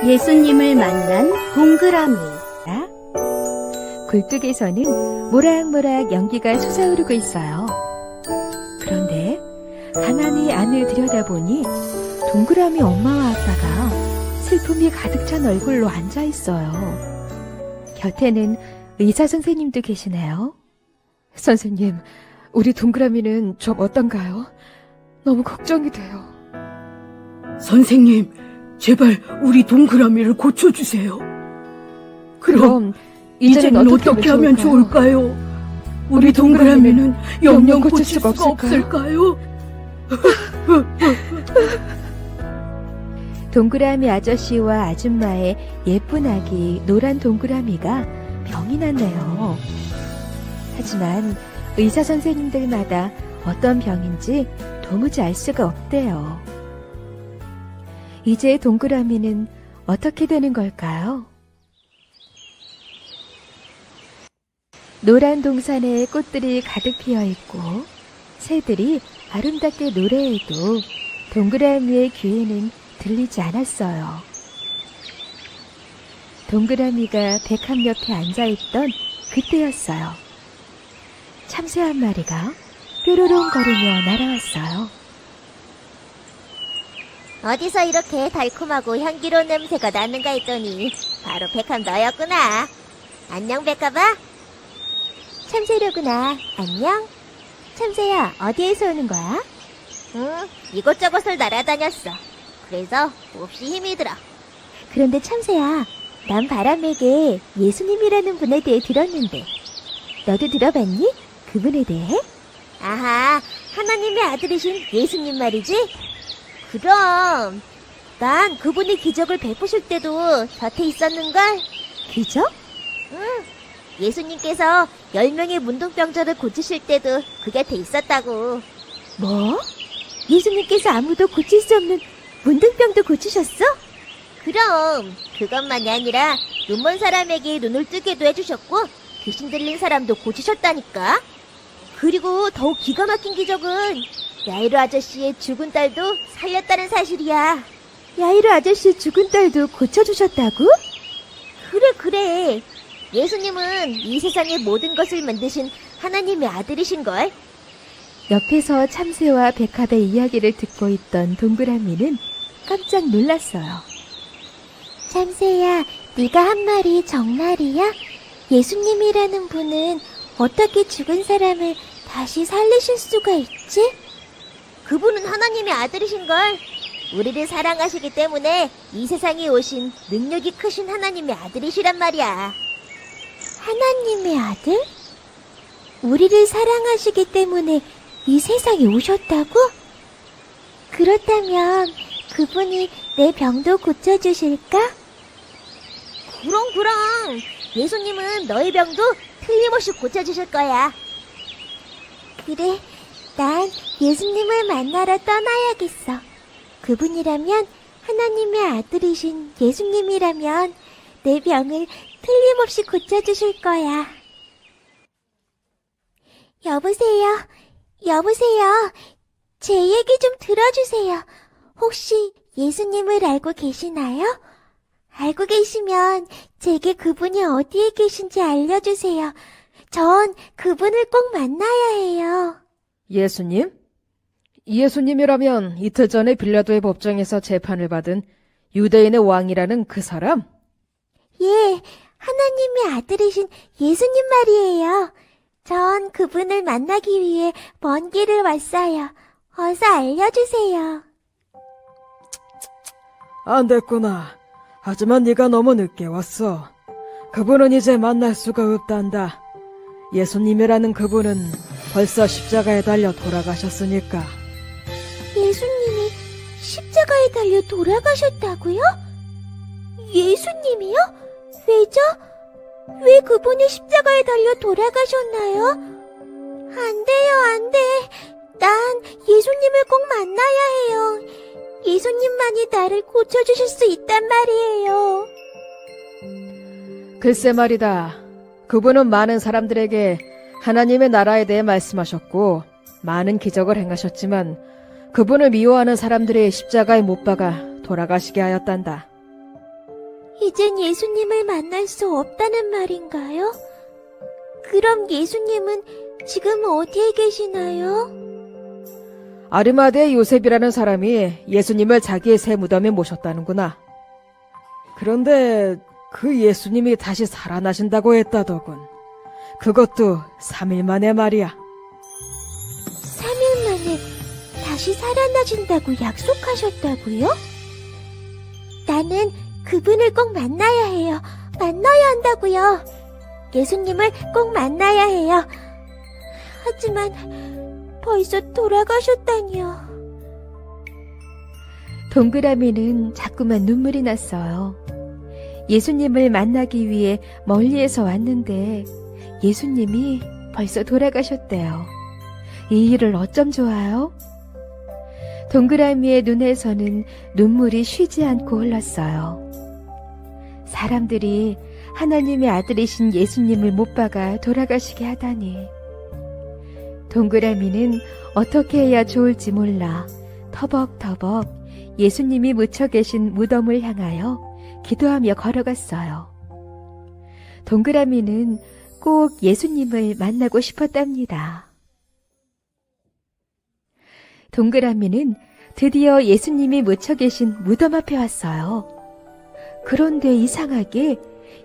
예수님을 만난 동그라미. 굴뚝에서는 모락모락 연기가 솟아오르고 있어요. 그런데 가만히 안을 들여다보니 동그라미 엄마와 아빠가 슬픔이 가득 찬 얼굴로 앉아 있어요. 곁에는 의사 선생님도 계시네요. 선생님, 우리 동그라미는 좀 어떤가요? 너무 걱정이 돼요. 선생님, 제발 우리 동그라미를 고쳐주세요. 그럼 이제는 어떻게 하면 좋을까요? 우리 동그라미는 영영 고칠 수가 없을까요? 동그라미 아저씨와 아줌마의 예쁜 아기 노란 동그라미가 병이 났네요. 하지만 의사 선생님들마다 어떤 병인지 도무지 알 수가 없대요. 이제 동그라미는 어떻게 되는 걸까요? 노란 동산에 꽃들이 가득 피어있고 새들이 아름답게 노래해도 동그라미의 귀에는 들리지 않았어요. 동그라미가 백합 옆에 앉아있던 그때였어요. 참새 한 마리가 뾰로롱거리며 날아왔어요. 어디서 이렇게 달콤하고 향기로운 냄새가 나는가 했더니 바로 백합 너였구나. 안녕 백합아. 참새로구나. 안녕. 참새야, 어디에서 오는 거야? 이곳저곳을 날아다녔어. 그래서 몹시 힘이 들어. 그런데 참새야, 난 바람에게 예수님이라는 분에 대해 들었는데 너도 들어봤니? 그분에 대해? 아하, 하나님의 아들이신 예수님 말이지? 그럼 난 그분이 기적을 베푸실 때도 곁에 있었는걸. 기적? 응. 예수님께서 10명의 문둥병자를 고치실 때도 그 곁에 있었다고. 뭐? 예수님께서 아무도 고칠 수 없는 문둥병도 고치셨어? 그럼 그것만이 아니라 눈먼 사람에게 눈을 뜨게도 해주셨고 귀신 들린 사람도 고치셨다니까. 그리고 더욱 기가 막힌 기적은 야이로 아저씨의 죽은 딸도 살렸다는 사실이야. 야이로 아저씨의 죽은 딸도 고쳐주셨다고? 그래. 예수님은 이 세상의 모든 것을 만드신 하나님의 아들이신걸. 옆에서 참새와 백합의 이야기를 듣고 있던 동그라미는 깜짝 놀랐어요. 참새야, 네가 한 말이 정말이야? 예수님이라는 분은 어떻게 죽은 사람을 다시 살리실 수가 있지? 그분은 하나님의 아들이신걸. 우리를 사랑하시기 때문에 이 세상에 오신 능력이 크신 하나님의 아들이시란 말이야. 하나님의 아들? 우리를 사랑하시기 때문에 이 세상에 오셨다고? 그렇다면 그분이 내 병도 고쳐주실까? 그럼. 예수님은 너의 병도 틀림없이 고쳐주실 거야. 그래, 난 예수님을 만나러 떠나야겠어. 그분이라면, 하나님의 아들이신 예수님이라면 내 병을 틀림없이 고쳐주실 거야. 여보세요? 제 얘기 좀 들어주세요. 혹시 예수님을 알고 계시나요? 알고 계시면 제게 그분이 어디에 계신지 알려주세요. 전 그분을 꼭 만나야 해요. 예수님? 예수님이라면 이틀 전에 빌라도의 법정에서 재판을 받은 유대인의 왕이라는 그 사람? 예, 하나님의 아들이신 예수님 말이에요. 전 그분을 만나기 위해 먼 길을 왔어요. 어서 알려주세요. 안 됐구나. 하지만 네가 너무 늦게 왔어. 그분은 이제 만날 수가 없단다. 예수님이라는 그분은 벌써 십자가에 달려 돌아가셨으니까. 예수님이 십자가에 달려 돌아가셨다고요? 예수님이요? 왜죠? 왜 그분이 십자가에 달려 돌아가셨나요? 안 돼. 난 예수님을 꼭 만나야 해요. 예수님만이 나를 고쳐주실 수 있단 말이에요. 글쎄 말이다. 그분은 많은 사람들에게 하나님의 나라에 대해 말씀하셨고 많은 기적을 행하셨지만 그분을 미워하는 사람들의 십자가에 못 박아 돌아가시게 하였단다. 이젠 예수님을 만날 수 없다는 말인가요? 그럼 예수님은 지금 어디에 계시나요? 아르마드의 요셉이라는 사람이 예수님을 자기의 새 무덤에 모셨다는구나. 그런데 그 예수님이 다시 살아나신다고 했다더군. 그것도 3일 만에 말이야. 3일 만에 다시 살아나신다고 약속하셨다고요? 나는 그분을 꼭 만나야 해요. 만나야 한다고요. 예수님을 꼭 만나야 해요. 하지만 벌써 돌아가셨다니요. 동그라미는 자꾸만 눈물이 났어요. 예수님을 만나기 위해 멀리에서 왔는데 예수님이 벌써 돌아가셨대요. 이 일을 어쩜 좋아요? 동그라미의 눈에서는 눈물이 쉬지 않고 흘렀어요. 사람들이 하나님의 아들이신 예수님을 못 박아 돌아가시게 하다니. 동그라미는 어떻게 해야 좋을지 몰라 터벅터벅 예수님이 묻혀 계신 무덤을 향하여 기도하며 걸어갔어요. 동그라미는 꼭 예수님을 만나고 싶었답니다. 동그라미는 드디어 예수님이 묻혀 계신 무덤 앞에 왔어요. 그런데 이상하게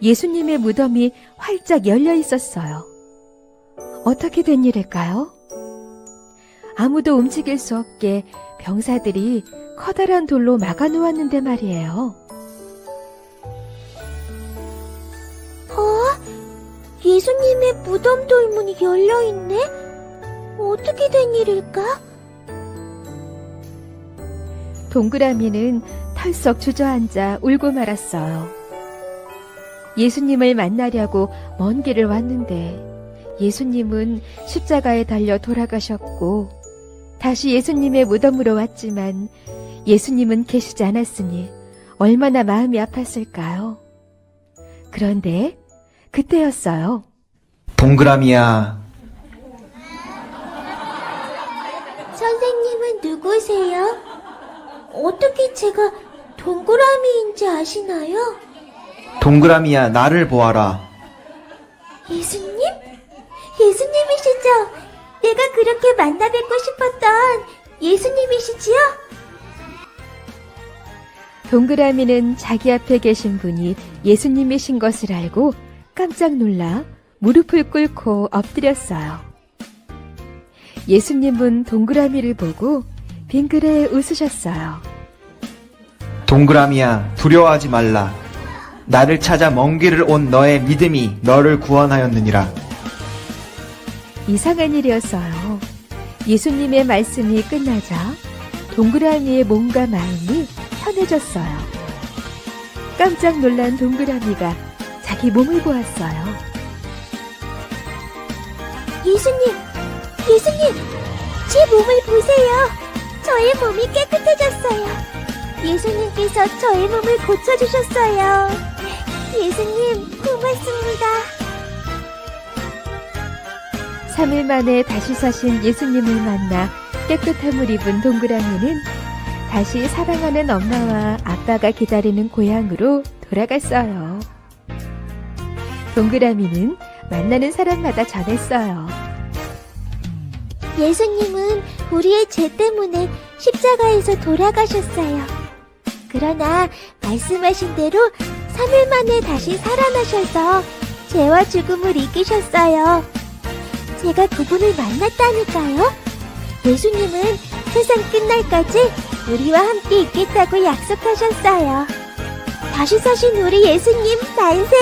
예수님의 무덤이 활짝 열려 있었어요. 어떻게 된 일일까요? 아무도 움직일 수 없게 병사들이 커다란 돌로 막아놓았는데 말이에요. 예수님의 무덤 돌문이 열려있네? 어떻게 된 일일까? 동그라미는 털썩 주저앉아 울고 말았어요. 예수님을 만나려고 먼 길을 왔는데 예수님은 십자가에 달려 돌아가셨고 다시 예수님의 무덤으로 왔지만 예수님은 계시지 않았으니 얼마나 마음이 아팠을까요? 그런데 그때였어요. 동그라미야, 선생님은 누구세요? 어떻게 제가 동그라미인지 아시나요? 동그라미야, 나를 보아라. 예수님? 예수님이시죠? 내가 그렇게 만나 뵙고 싶었던 예수님이시지요? 동그라미는 자기 앞에 계신 분이 예수님이신 것을 알고 깜짝 놀라 무릎을 꿇고 엎드렸어요. 예수님은 동그라미를 보고 빙그레 웃으셨어요. 동그라미야, 두려워하지 말라. 나를 찾아 먼 길을 온 너의 믿음이 너를 구원하였느니라. 이상한 일이었어요. 예수님의 말씀이 끝나자 동그라미의 몸과 마음이 편해졌어요. 깜짝 놀란 동그라미가 자기 몸을 보았어요. 예수님! 제 몸을 보세요! 저의 몸이 깨끗해졌어요. 예수님께서 저의 몸을 고쳐주셨어요. 예수님, 고맙습니다. 3일 만에 다시 사신 예수님을 만나 깨끗함을 입은 동그라미는 다시 사랑하는 엄마와 아빠가 기다리는 고향으로 돌아갔어요. 동그라미는 만나는 사람마다 전했어요. 예수님은 우리의 죄 때문에 십자가에서 돌아가셨어요. 그러나 말씀하신 대로 3일 만에 다시 살아나셔서 죄와 죽음을 이기셨어요. 제가 그분을 만났다니까요. 예수님은 세상 끝날까지 우리와 함께 있겠다고 약속하셨어요. 다시 사신 우리 예수님 만세!